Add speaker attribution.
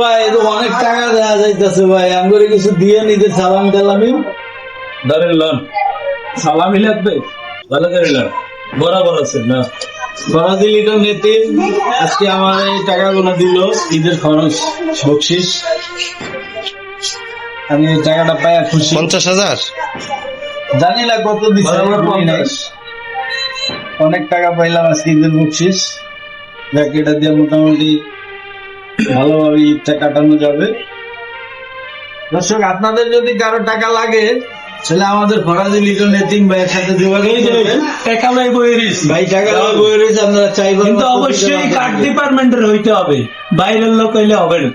Speaker 1: ভাই অনেক টাকা দেওয়া যাইতেছে ভাই, আমি কিছু দিয়ে নিতে সালাম টালামি ধরেন লন সালামি লাগবে ভালো করে লন বরাবর আছে না বড় দিলি তো নেতে আজকে আমার এই টাকাগুলো দিল ঈদের খরচ বকশিস আমি এই টাকাটা পাই খুশি।
Speaker 2: 50,000
Speaker 1: জানি না কত দিচ্ছে অনেক টাকা পাইলাম আজকে ঈদের বকশিস, যাক এটা দিয়ে মোটামুটি ভালোভাবে ঈদটা কাটানো যাবে। দর্শক আপনাদের যদি কারো টাকা লাগে তাহলে আমাদের ফরাজি লিটন এতিম ভাইয়ের সাথে যোগাযোগ করবেন।
Speaker 3: টাকা লই বই রইছি
Speaker 1: ভাই টাকা বই রয়েছে আপনারা চাইবেন,
Speaker 3: কিন্তু অবশ্যই কার্ড ডিপার্টমেন্টের হইতে হবে, বাইরের লোক হইলে হবে না।